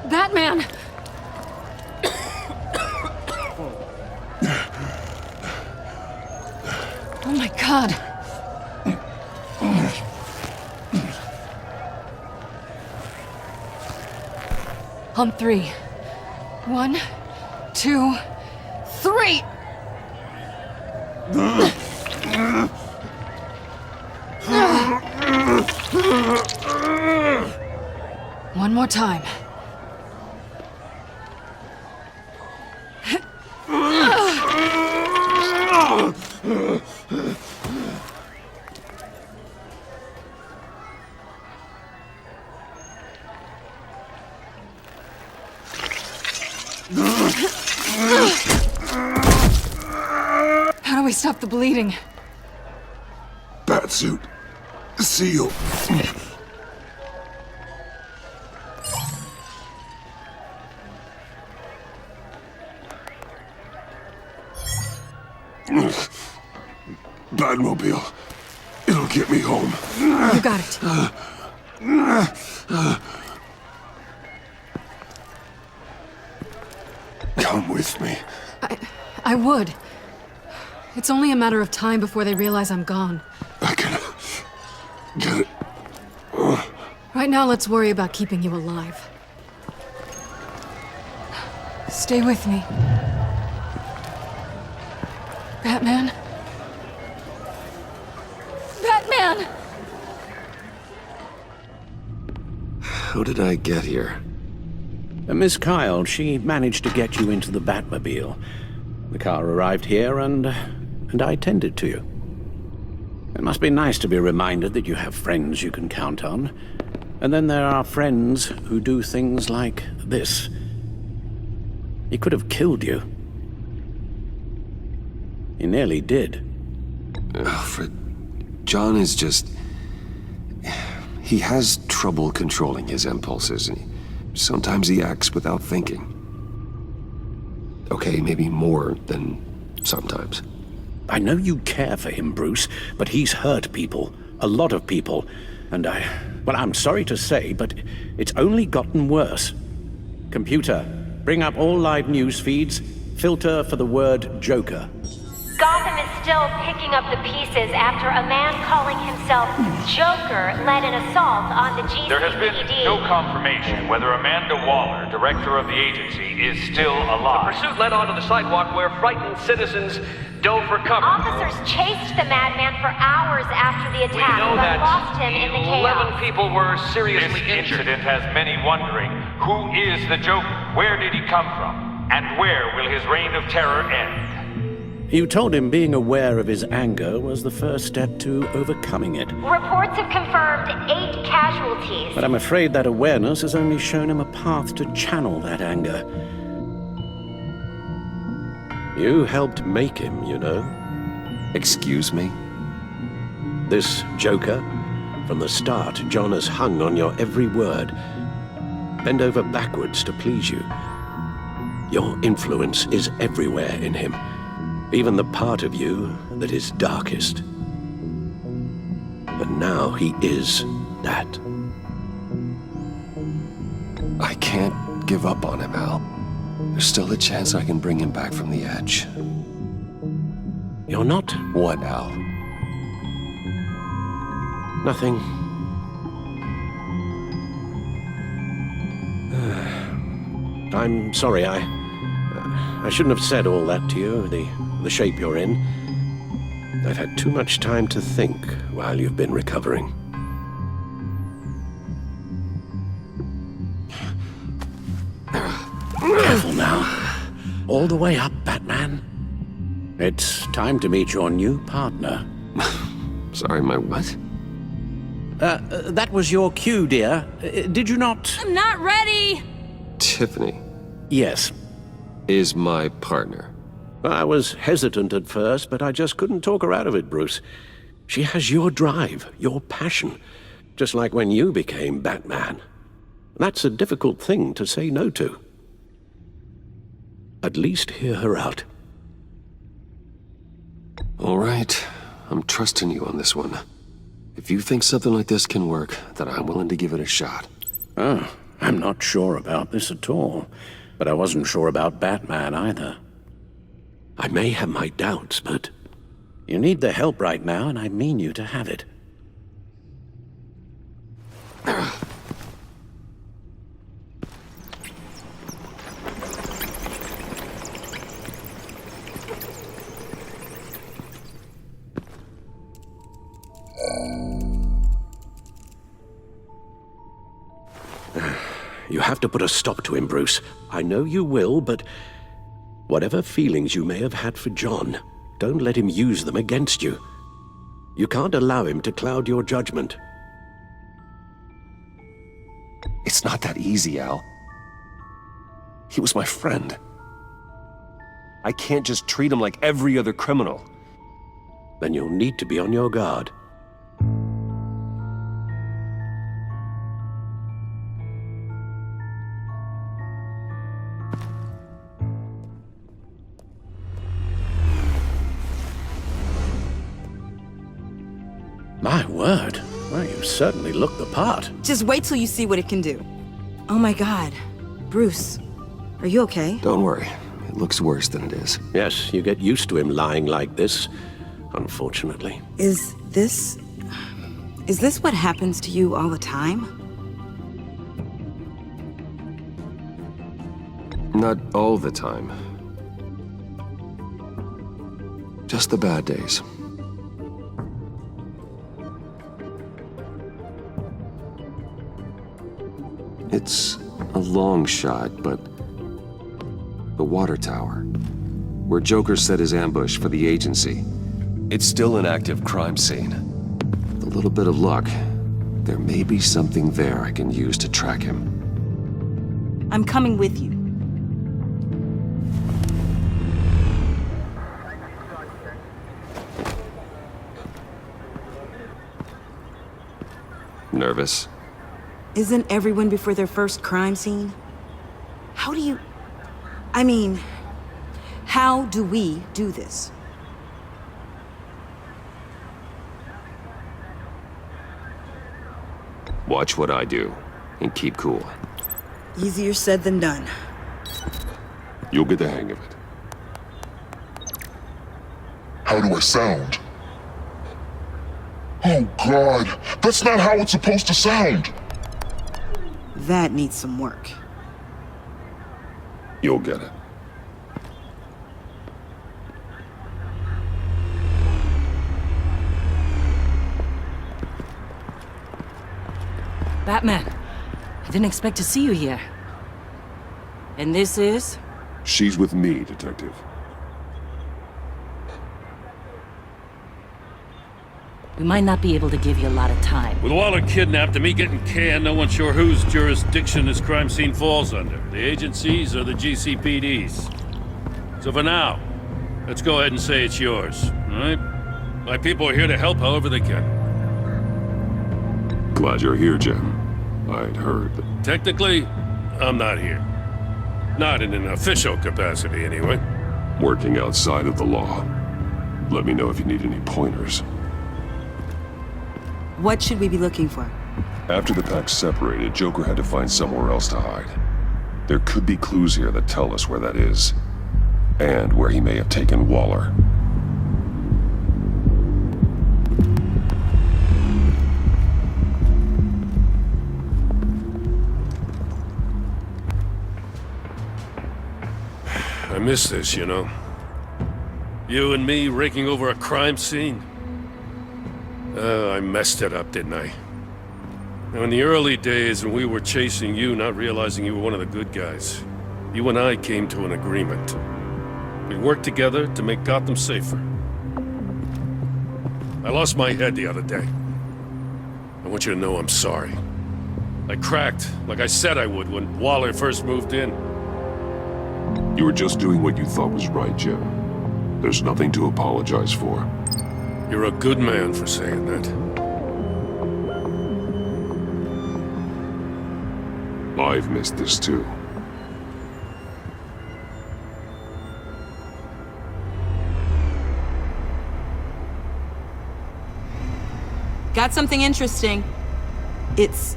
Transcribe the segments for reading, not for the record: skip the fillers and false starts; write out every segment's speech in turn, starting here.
Batman! Oh my God. On three. 1, 2, 3! One more time. How do we stop the bleeding? Batsuit. Seal. Batmobile. It'll get me home. You got it. Come with me. I would. It's only a matter of time before they realize I'm gone. I can get it. Right now, let's worry about keeping you alive. Stay with me. Batman? Batman! How did I get here? Miss Kyle, she managed to get you into the Batmobile. The car arrived here and I tended to you. It must be nice to be reminded that you have friends you can count on. And then there are friends who do things like this. He could have killed you. He nearly did. Alfred, John is just... He has trouble controlling his impulses. Sometimes he acts without thinking. Okay, maybe more than sometimes. I know you care for him, Bruce, but he's hurt people. A lot of people. And well, I'm sorry to say, but it's only gotten worse. Computer, bring up all live news feeds. Filter for the word Joker. Gotham is still picking up the pieces after a man calling himself Joker led an assault on the GCPD. There has been no confirmation whether Amanda Waller, director of the agency, is still alive. The pursuit led onto the sidewalk where frightened citizens dove for cover. Officers chased the madman for hours after the We attack, know but that lost him in the 11 chaos. people were This seriously injured. incident has many wondering, who is the Joker? Where did he come from? And where will his reign of terror end? You told him being aware of his anger was the first step to overcoming it. Reports have confirmed 8 casualties. But I'm afraid that awareness has only shown him a path to channel that anger. You helped make him, you know. Excuse me? This Joker, from the start, John has hung on your every word. Bend over backwards to please you. Your influence is everywhere in him. Even the part of you that is darkest. But now he is that. I can't give up on him, Al. There's still a chance I can bring him back from the edge. You're not. What, Al? Nothing. I'm sorry, I shouldn't have said all that to you, the shape you're in. I've had too much time to think while you've been recovering. Careful now. All the way up, Batman. It's time to meet your new partner. Sorry, my what? That was your cue, dear. Did you not? I'm not ready! Tiffany. Yes. is my partner. I was hesitant at first, but I just couldn't talk her out of it, Bruce. She has your drive, your passion, just like when you became Batman. That's a difficult thing to say no to. At least hear her out. All right, I'm trusting you on this one. If you think something like this can work, then I'm willing to give it a shot. Oh, I'm not sure about this at all. But I wasn't sure about Batman either. I may have my doubts, but you need the help right now, and I mean you to have it. You have to put a stop to him, Bruce. I know you will, but whatever feelings you may have had for John, don't let him use them against you. You can't allow him to cloud your judgment. It's not that easy, Al. He was my friend. I can't just treat him like every other criminal. Then you'll need to be on your guard. My word. Well, you certainly look the part. Just wait till you see what it can do. Oh my god. Bruce, are you okay? Don't worry. It looks worse than it is. Yes, you get used to him lying like this, unfortunately. Is this what happens to you all the time? Not all the time. Just the bad days. It's a long shot, but the water tower, where Joker set his ambush for the agency, it's still an active crime scene. With a little bit of luck, there may be something there I can use to track him. I'm coming with you. Nervous? Isn't everyone before their first crime scene? How do you... I mean, how do we do this? Watch what I do, and keep cool. Easier said than done. You'll get the hang of it. How do I sound? Oh God, that's not how it's supposed to sound! That needs some work. You'll get it. Batman, I didn't expect to see you here. And this is? She's with me, Detective. We might not be able to give you a lot of time. With Waller kidnapped and me getting canned, no one's sure whose jurisdiction this crime scene falls under. The agencies or the GCPD's. So for now, let's go ahead and say it's yours, all right? My people are here to help however they can. Glad you're here, Jim. I'd heard that... Technically, I'm not here. Not in an official capacity, anyway. Working outside of the law. Let me know if you need any pointers. What should we be looking for? After the pack separated, Joker had to find somewhere else to hide. There could be clues here that tell us where that is. And where he may have taken Waller. I miss this, you know. You and me raking over a crime scene. Oh, I messed it up, didn't I? Now, in the early days when we were chasing you, not realizing you were one of the good guys, you and I came to an agreement. We worked together to make Gotham safer. I lost my head the other day. I want you to know I'm sorry. I cracked, like I said I would when Waller first moved in. You were just doing what you thought was right, Jim. There's nothing to apologize for. You're a good man for saying that. I've missed this too. Got something interesting. It's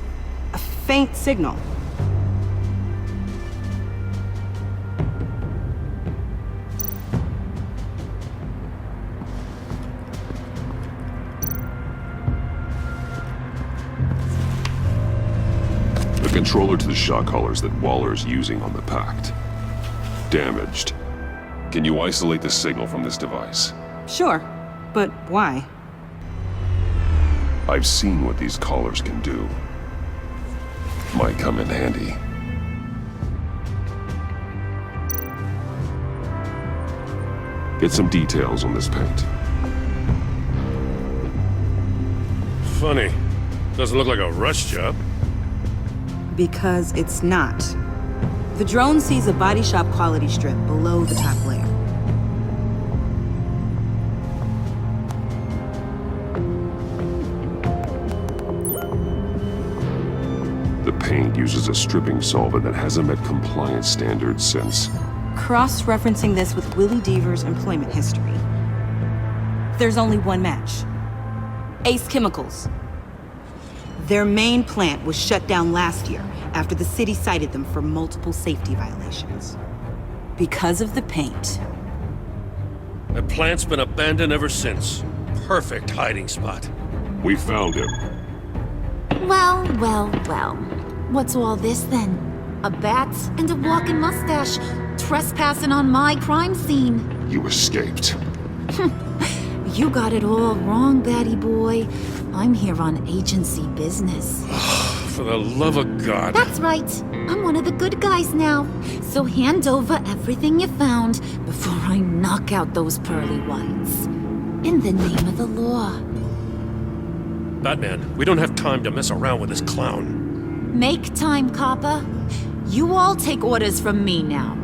a faint signal. The controller to the shot collars that Waller's using on the Pact. Damaged. Can you isolate the signal from this device? Sure, but why? I've seen what these collars can do. Might come in handy. Get some details on this paint. Funny. Doesn't look like a rush job. Because it's not. The drone sees a body shop quality strip below the top layer. The paint uses a stripping solvent that hasn't met compliance standards since... Cross-referencing this with Willie Deaver's employment history. There's only one match. Ace Chemicals. Their main plant was shut down last year after the city cited them for multiple safety violations. Because of the paint. The plant's been abandoned ever since. Perfect hiding spot. We found him. Well, well, well. What's all this then? A bat and a walking mustache trespassing on my crime scene. You escaped. You got it all wrong, Batty boy. I'm here on agency business. For the love of God. That's right. I'm one of the good guys now. So hand over everything you found before I knock out those pearly whites. In the name of the law. Batman, we don't have time to mess around with this clown. Make time, copper. You all take orders from me now.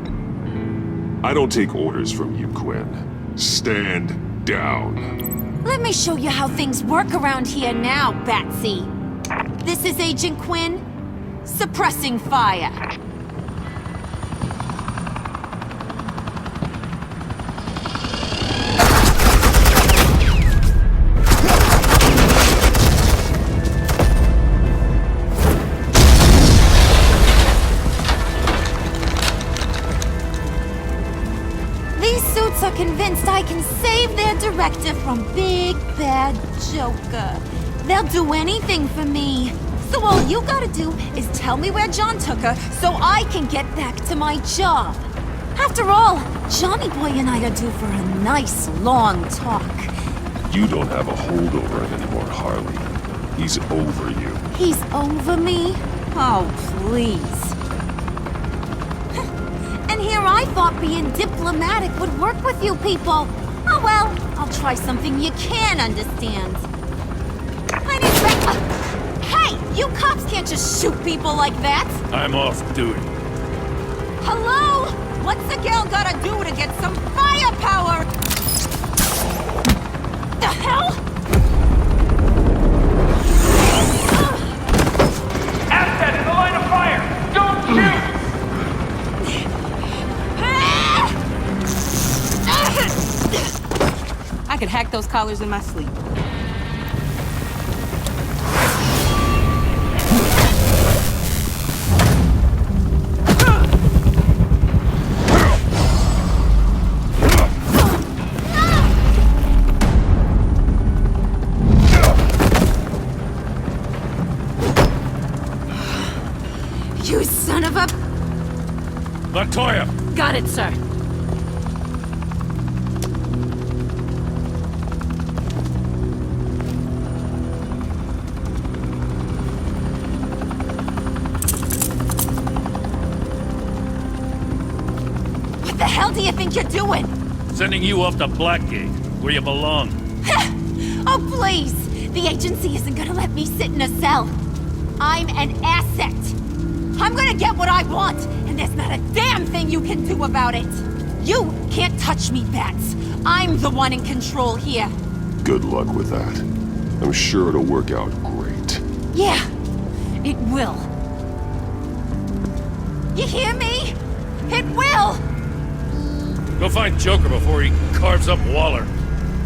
I don't take orders from you, Quinn. Stand down. Let me show you how things work around here now, Batsy. This is Agent Quinn, suppressing fire. Are convinced I can save their director from Big Bad Joker. They'll do anything for me. So all you gotta do is tell me where John took her so I can get back to my job. After all, Johnny Boy and I are due for a nice long talk. You don't have a hold over him anymore, Harley. He's over you. He's over me? Oh, please. And here I thought being diplomatic would work with you people. Oh well, I'll try something you can understand. I didn't Hey, you cops can't just shoot people like that. I'm off duty. Hello? What's a gal gotta do to get some firepower? The hell? Asset in the line of fire! Don't shoot! I could hack those collars in my sleep. You son of a... Latoya! Got it, sir. What the hell do you think you're doing? Sending you off to Blackgate, where you belong. Oh, please! The agency isn't gonna let me sit in a cell. I'm an asset. I'm gonna get what I want, and and there's not a damn thing you can do about it! You can't touch me, Bats. I'm the one in control here. Good luck with that. I'm sure it'll work out great. Yeah, it will. You hear me? It will! Go find Joker before he carves up Waller.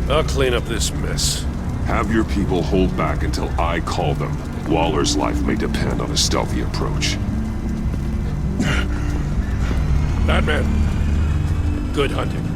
I'll clean up this mess. Have your people hold back until I call them. Waller's life may depend on a stealthy approach. Batman, good hunting.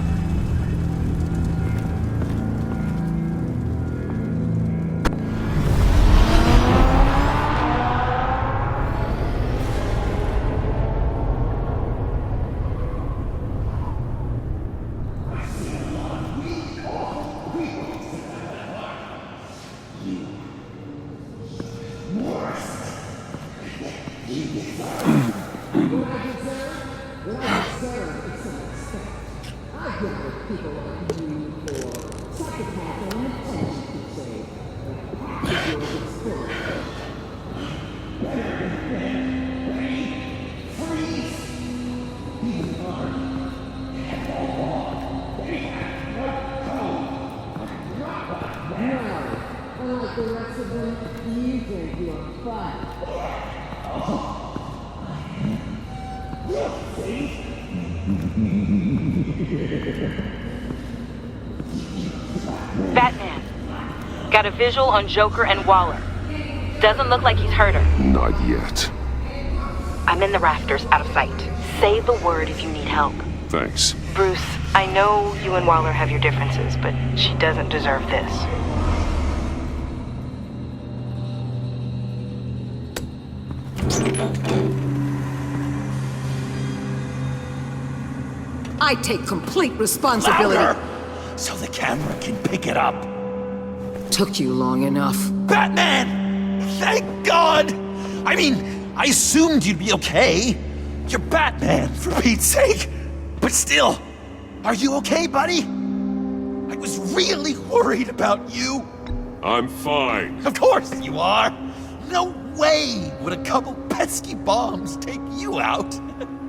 Batman, got a visual on Joker and Waller. Doesn't look like he's hurt her. Not yet. I'm in the rafters, out of sight. Say the word if you need help. Thanks. Bruce, I know you and Waller have your differences, but she doesn't deserve this. I take complete responsibility. Louder, so the camera can pick it up. Took you long enough. Batman! Thank God! I mean, I assumed you'd be okay. You're Batman, for Pete's sake. But still, are you okay, buddy? I was really worried about you. I'm fine. Of course you are. No way would a couple pesky bombs take you out.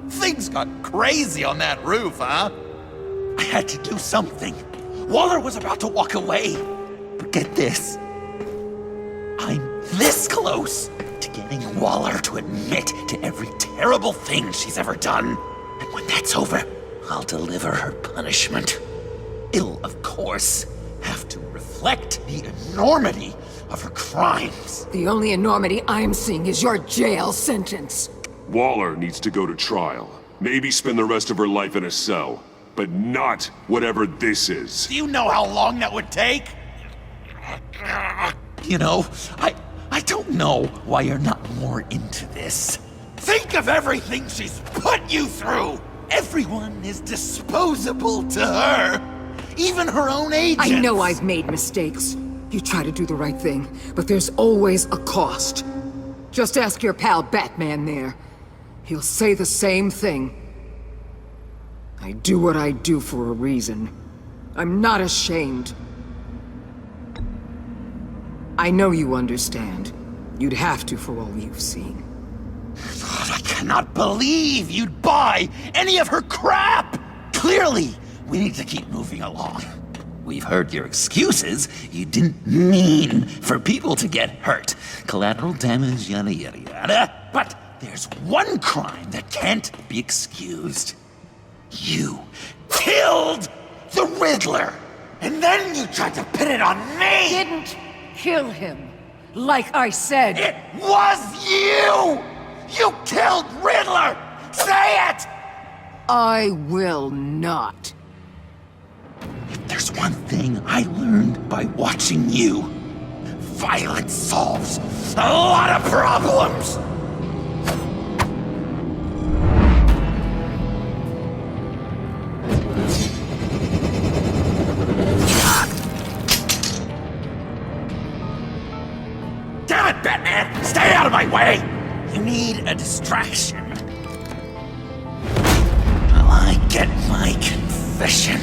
Things got crazy on that roof, huh? I had to do something. Waller was about to walk away. But get this. I'm this close to getting Waller to admit to every terrible thing she's ever done. And when that's over, I'll deliver her punishment. It'll, of course, have to reflect the enormity of her crimes. The only enormity I'm seeing is your jail sentence. Waller needs to go to trial. Maybe spend the rest of her life in a cell. But not whatever this is. Do you know how long that would take? You know, I don't know why you're not more into this. Think of everything she's put you through! Everyone is disposable to her. Even her own agents. I know I've made mistakes. You try to do the right thing, but there's always a cost. Just ask your pal Batman there. He'll say the same thing. I do what I do for a reason. I'm not ashamed. I know you understand. You'd have to for all you've seen. God, I cannot believe you'd buy any of her crap! Clearly, we need to keep moving along. We've heard your excuses. You didn't mean for people to get hurt. Collateral damage, yada yada yada. But there's one crime that can't be excused. You killed the Riddler! And then you tried to pin it on me! Didn't kill him. Like I said. It was you! You killed Riddler! Say it! I will not. If there's one thing I learned by watching you, violence solves a lot of problems! Damn it, Batman! Stay out of my way! You need a distraction. While I get my confession.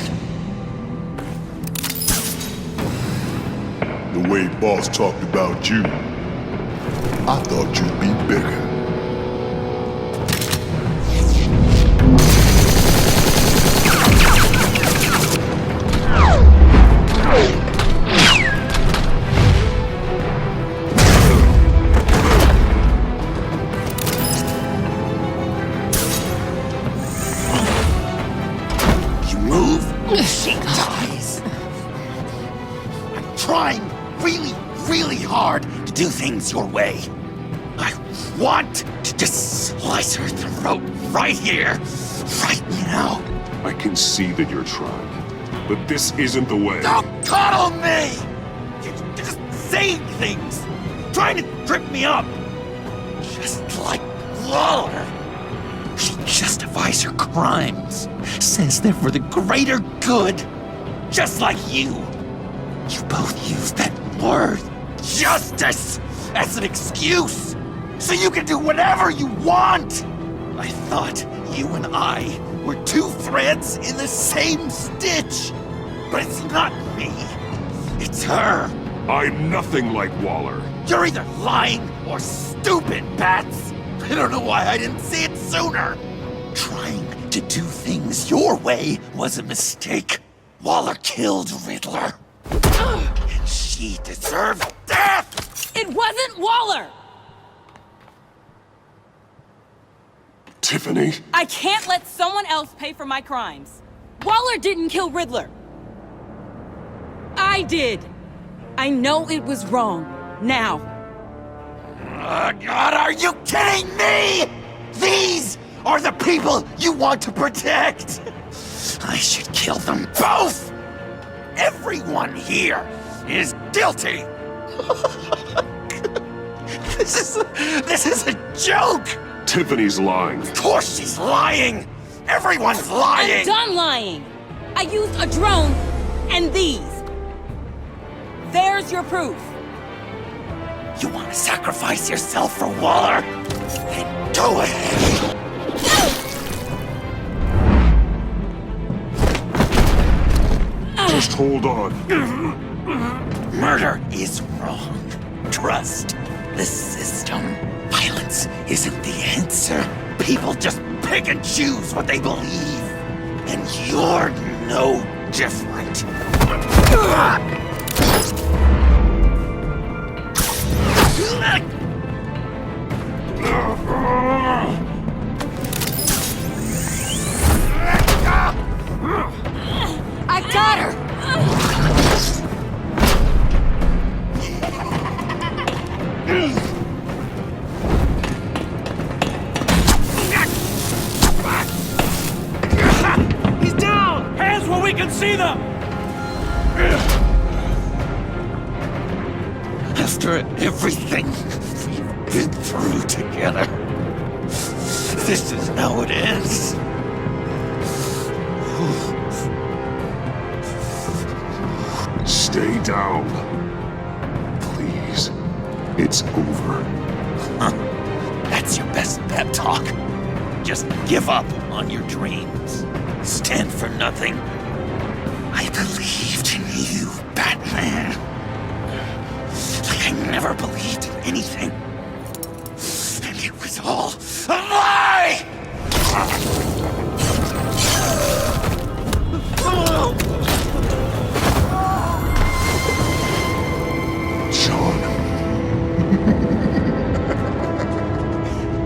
The way Boss talked about you, I thought you'd be bigger. things your way. I want to just slice her throat right here, right now. I can see that you're trying, but this isn't the way. Don't coddle me! You're just saying things, trying to trip me up. Just like Waller. She justifies her crimes, says they're for the greater good, just like you. You both use that word, justice, as an excuse, so you can do whatever you want. I thought you and I were two threads in the same stitch, but it's not me. It's her. I'm nothing like Waller. You're either lying or stupid, Bats. I don't know why I didn't see it sooner. Trying to do things your way was a mistake. Waller killed Riddler. And she deserved death! It wasn't Waller! Tiffany? I can't let someone else pay for my crimes. Waller didn't kill Riddler. I did. I know it was wrong. Now. God, are you kidding me? These are the people you want to protect. I should kill them both. Everyone here is guilty. This is a joke. Tiffany's lying. Of course she's lying. Everyone's lying. I'm done lying. I used a drone and these. There's your proof. You want to sacrifice yourself for Waller? Then go ahead. Just hold on. Murder is wrong. Trust the system. Violence isn't the answer. People just pick and choose what they believe. And you're no different. I got her! He's down! Hands where we can see them! After everything we've been through together, this is how it ends. Stay down. Please. It's over. Huh. That's your best pep talk. Just give up on your dreams. Stand for nothing. I believed in you, Batman. Like I never believed in anything. And it was all a lie! Sean.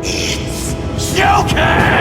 It's Joker!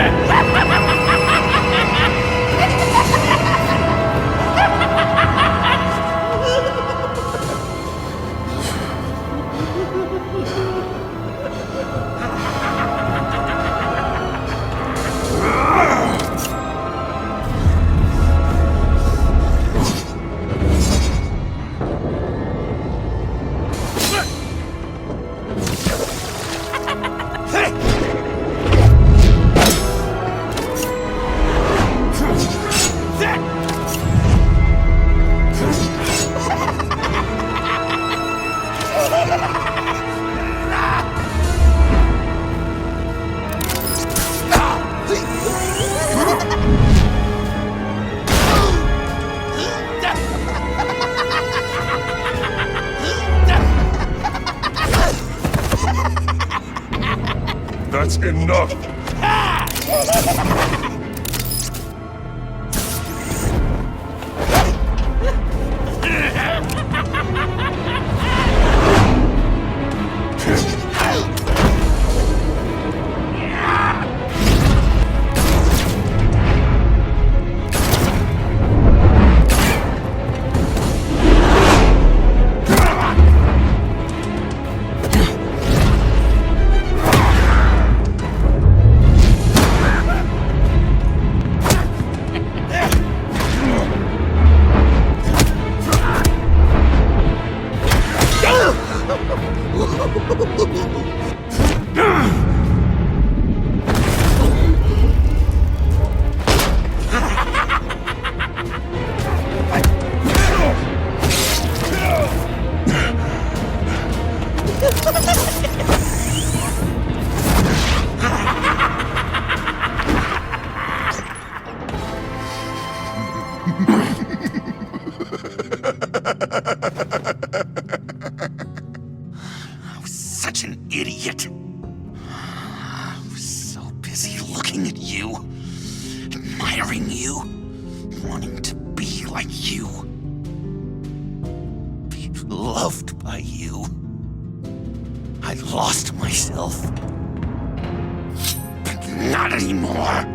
That's enough! you. Admiring you. Wanting to be like you. Be loved by you. I lost myself. But not anymore.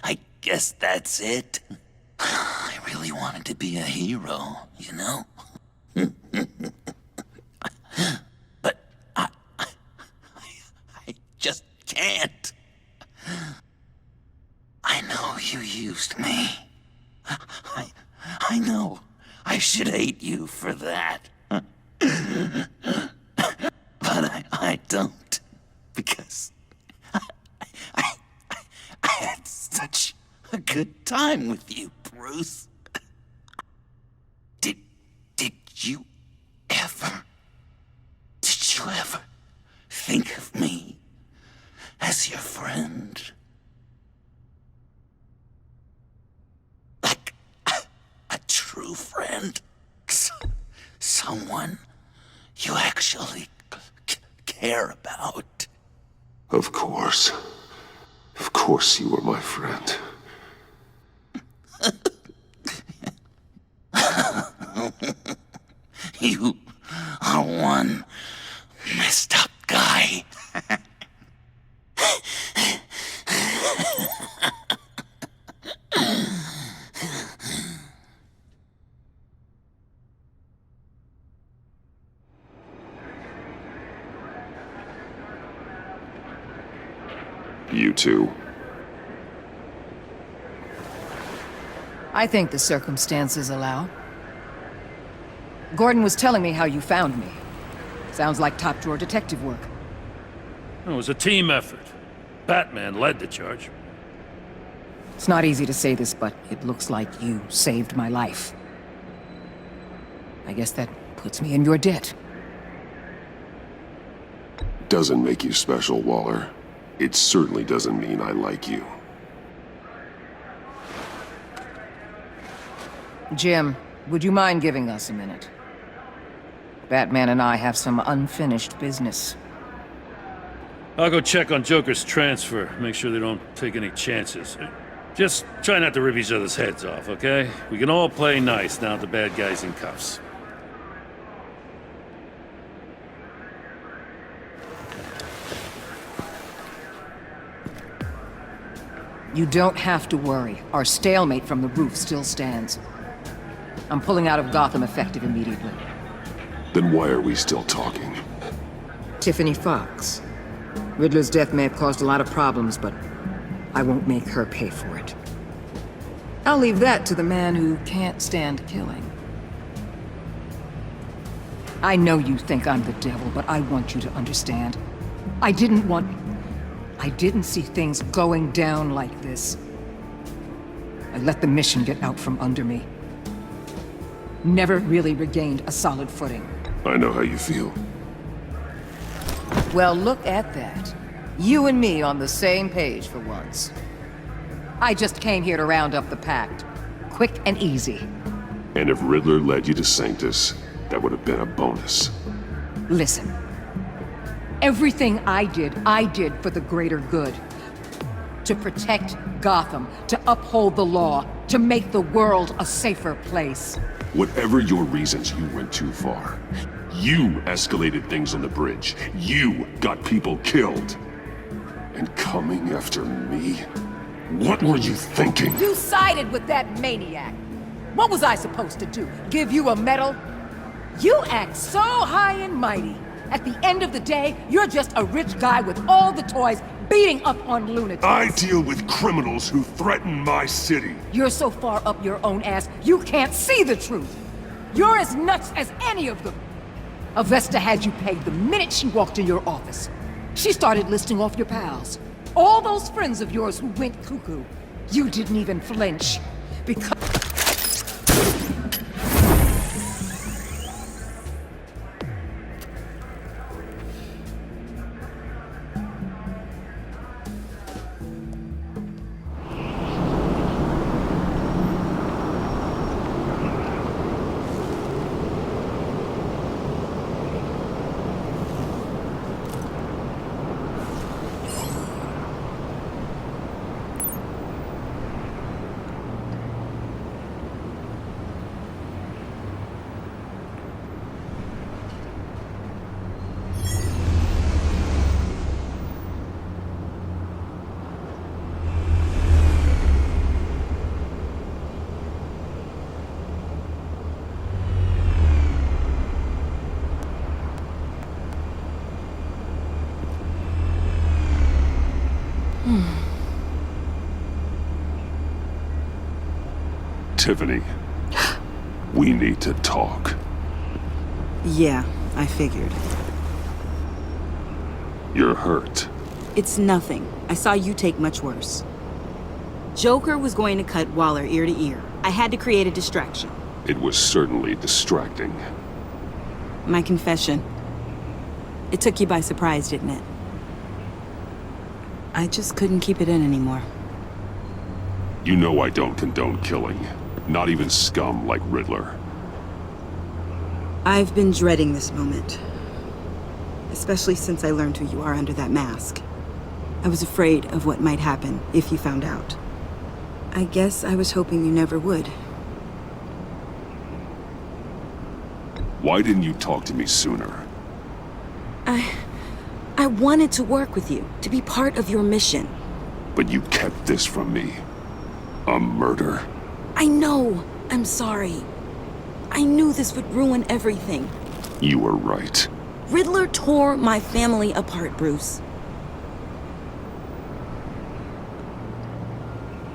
I guess that's it. I really wanted to be a hero, you know? But I just can't. I know you used me. I know I should hate you for that. But I don't. Because I had such a good time with you, Bruce. Did you ever think of me as your friend? Like a true friend? Someone you actually care about? Of course. Of course you were my friend. You are one messed up guy. You too. I think the circumstances allow. Gordon was telling me how you found me. Sounds like top-drawer detective work. It was a team effort. Batman led the charge. It's not easy to say this, but it looks like you saved my life. I guess that puts me in your debt. Doesn't make you special, Waller. It certainly doesn't mean I like you. Jim, would you mind giving us a minute? Batman and I have some unfinished business. I'll go check on Joker's transfer, make sure they don't take any chances. Just try not to rip each other's heads off, okay? We can all play nice now that the bad guy's in cuffs. You don't have to worry. Our stalemate from the roof still stands. I'm pulling out of Gotham effective immediately. Then why are we still talking? Tiffany Fox. Riddler's death may have caused a lot of problems, but I won't make her pay for it. I'll leave that to the man who can't stand killing. I know you think I'm the devil, but I want you to understand. I didn't see things going down like this. I let the mission get out from under me. Never really regained a solid footing. I know how you feel. Well, look at that. You and me on the same page for once. I just came here to round up the Pact. Quick and easy. And if Riddler led you to Sanctus, that would have been a bonus. Listen. Everything I did for the greater good. To protect Gotham, to uphold the law, to make the world a safer place. Whatever your reasons, you went too far. You escalated things on the bridge. You got people killed. And coming after me? What were you thinking? You sided with that maniac. What was I supposed to do? Give you a medal? You act so high and mighty. At the end of the day, you're just a rich guy with all the toys beating up on lunatics. I deal with criminals who threaten my city. You're so far up your own ass, you can't see the truth. You're as nuts as any of them. Avesta had you pegged the minute she walked in your office. She started listing off your pals. All those friends of yours who went cuckoo. You didn't even flinch. Because... Tiffany, we need to talk. Yeah, I figured. You're hurt. It's nothing. I saw you take much worse. Joker was going to cut Waller ear to ear. I had to create a distraction. It was certainly distracting. My confession. It took you by surprise, didn't it? I just couldn't keep it in anymore. You know I don't condone killing. Not even scum like Riddler. I've been dreading this moment. Especially since I learned who you are under that mask. I was afraid of what might happen if you found out. I guess I was hoping you never would. Why didn't you talk to me sooner? I wanted to work with you, to be part of your mission. But you kept this from me. A murder. I know. I'm sorry. I knew this would ruin everything. You were right. Riddler tore my family apart, Bruce.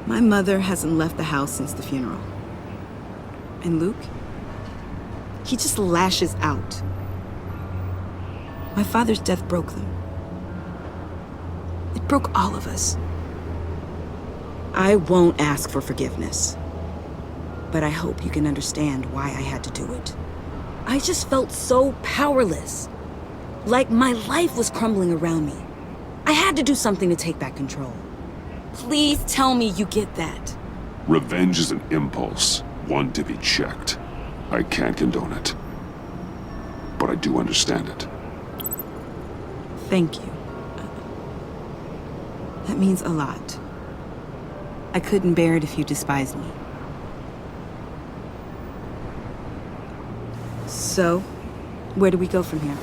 My mother hasn't left the house since the funeral. And Luke? He just lashes out. My father's death broke them. It broke all of us. I won't ask for forgiveness. But I hope you can understand why I had to do it. I just felt so powerless. Like my life was crumbling around me. I had to do something to take back control. Please tell me you get that. Revenge is an impulse, one to be checked. I can't condone it. But I do understand it. Thank you. That means a lot. I couldn't bear it if you despised me. So, where do we go from here?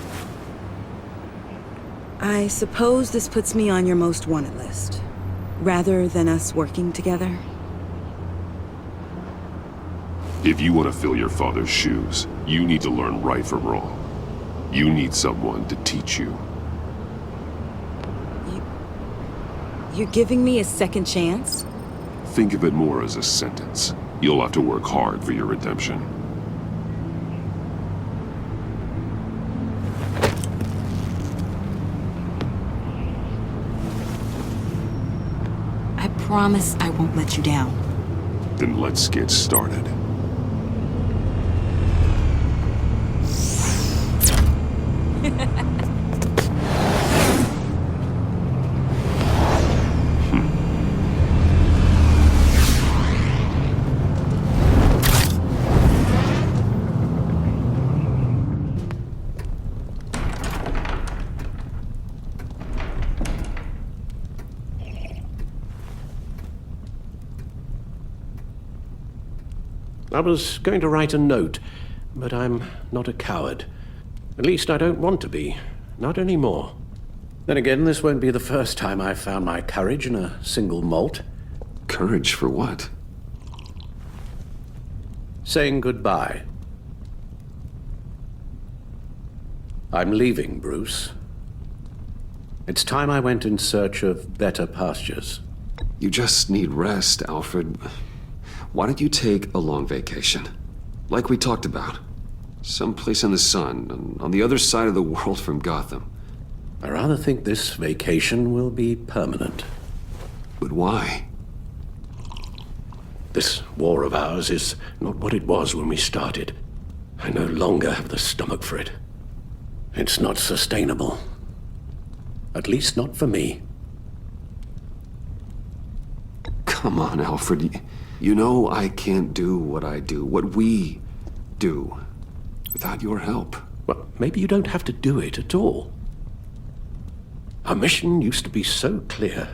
I suppose this puts me on your most wanted list, rather than us working together. If you want to fill your father's shoes, you need to learn right from wrong. You need someone to teach you. You're giving me a second chance? Think of it more as a sentence. You'll have to work hard for your redemption. I promise I won't let you down. Then let's get started. I was going to write a note, but I'm not a coward. At least I don't want to be. Not anymore. Then again, this won't be the first time I've found my courage in a single malt. Courage for what? Saying goodbye. I'm leaving, Bruce. It's time I went in search of better pastures. You just need rest, Alfred. Why don't you take a long vacation? Like we talked about. Someplace in the sun, on the other side of the world from Gotham. I rather think this vacation will be permanent. But why? This war of ours is not what it was when we started. I no longer have the stomach for it. It's not sustainable. At least not for me. Come on, Alfred. You know I can't do what I do, what we do, without your help. Well, maybe you don't have to do it at all. Our mission used to be so clear.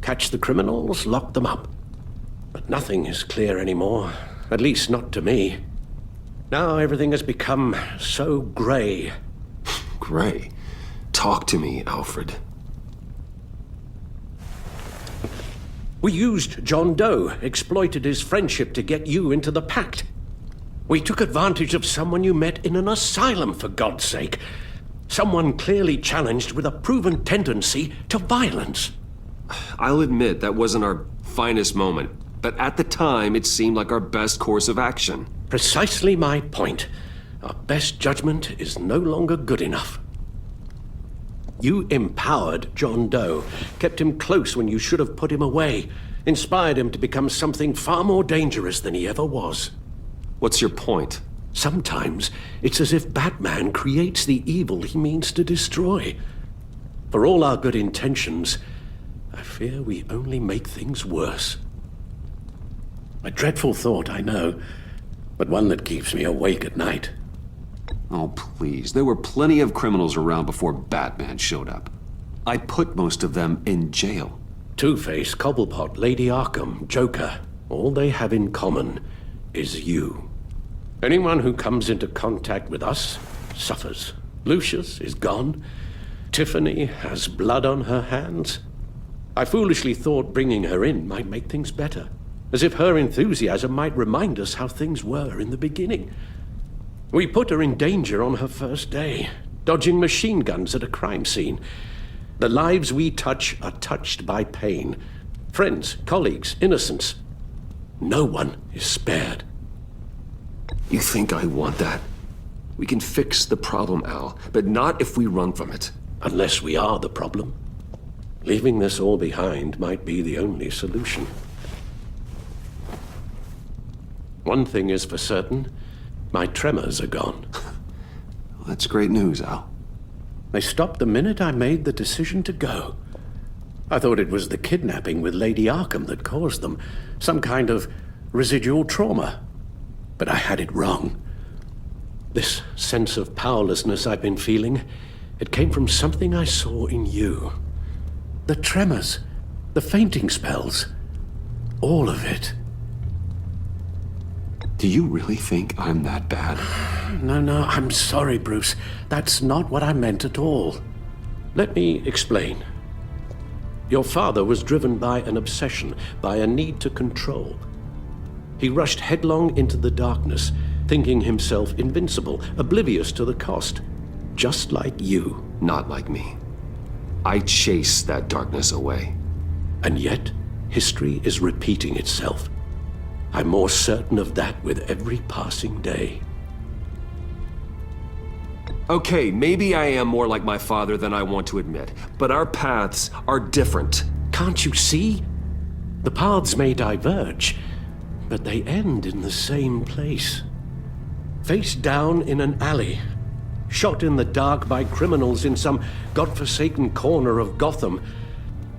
Catch the criminals, lock them up. But nothing is clear anymore, at least not to me. Now everything has become so gray. Gray? Talk to me, Alfred. We used John Doe, exploited his friendship to get you into the pact. We took advantage of someone you met in an asylum, for God's sake. Someone clearly challenged with a proven tendency to violence. I'll admit that wasn't our finest moment, but at the time it seemed like our best course of action. Precisely my point. Our best judgment is no longer good enough. You empowered John Doe, kept him close when you should have put him away, inspired him to become something far more dangerous than he ever was. What's your point? Sometimes it's as if Batman creates the evil he means to destroy. For all our good intentions, I fear we only make things worse. A dreadful thought, I know, but one that keeps me awake at night. Oh, please. There were plenty of criminals around before Batman showed up. I put most of them in jail. Two-Face, Cobblepot, Lady Arkham, Joker, all they have in common is you. Anyone who comes into contact with us suffers. Lucius is gone. Tiffany has blood on her hands. I foolishly thought bringing her in might make things better, as if her enthusiasm might remind us how things were in the beginning. We put her in danger on her first day, dodging machine guns at a crime scene. The lives we touch are touched by pain. Friends, colleagues, innocents. No one is spared. You think I want that? We can fix the problem, Al, but not if we run from it. Unless we are the problem. Leaving this all behind might be the only solution. One thing is for certain. My tremors are gone. Well, that's great news, Al. They stopped the minute I made the decision to go. I thought it was the kidnapping with Lady Arkham that caused them. Some kind of residual trauma. But I had it wrong. This sense of powerlessness I've been feeling, it came from something I saw in you. The tremors, the fainting spells, all of it. Do you really think I'm that bad? No, I'm sorry, Bruce. That's not what I meant at all. Let me explain. Your father was driven by an obsession, by a need to control. He rushed headlong into the darkness, thinking himself invincible, oblivious to the cost. Just like you. Not like me. I chased that darkness away. And yet, history is repeating itself. I'm more certain of that with every passing day. Okay, maybe I am more like my father than I want to admit, but our paths are different. Can't you see? The paths may diverge, but they end in the same place. Face down in an alley, shot in the dark by criminals in some godforsaken corner of Gotham.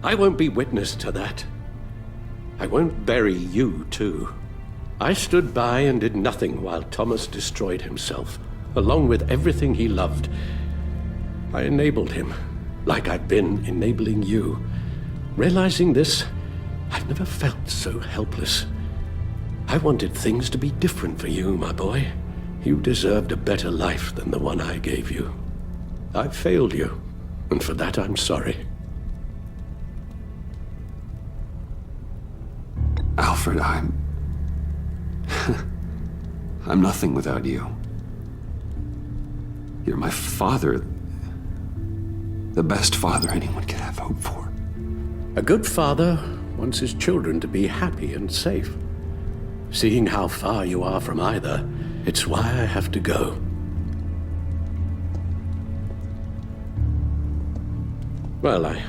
I won't be witness to that. I won't bury you, too. I stood by and did nothing while Thomas destroyed himself, along with everything he loved. I enabled him, like I've been enabling you. Realizing this, I've never felt so helpless. I wanted things to be different for you, my boy. You deserved a better life than the one I gave you. I failed you, and for that I'm sorry. Alfred, I'm nothing without you. You're my father. The best father anyone could have hope for. A good father wants his children to be happy and safe. Seeing how far you are from either, it's why I have to go. Well, I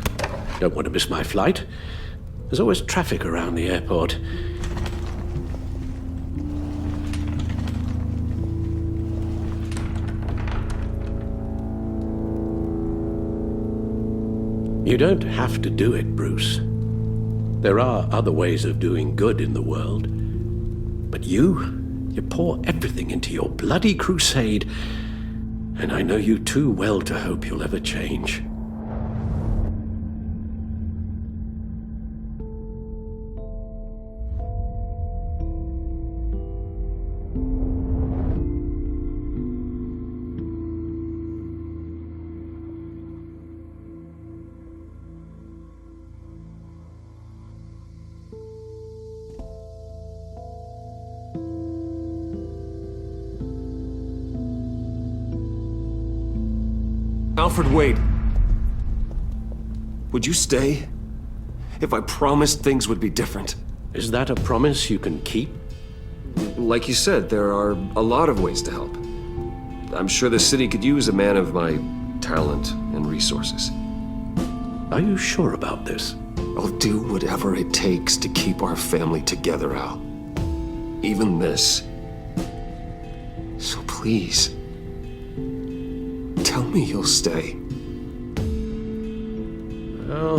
don't want to miss my flight. There's always traffic around the airport. You don't have to do it, Bruce. There are other ways of doing good in the world. But you pour everything into your bloody crusade, and I know you too well to hope you'll ever change. Alfred, wait. Would you stay? If I promised things would be different. Is that a promise you can keep? Like you said, there are a lot of ways to help. I'm sure the city could use a man of my talent and resources. Are you sure about this? I'll do whatever it takes to keep our family together, Al. Even this. So please, tell me you'll stay. Well,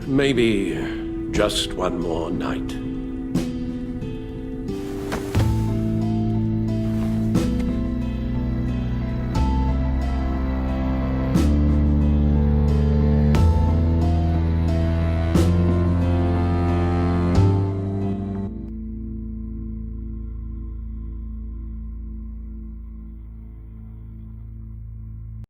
maybe just one more night.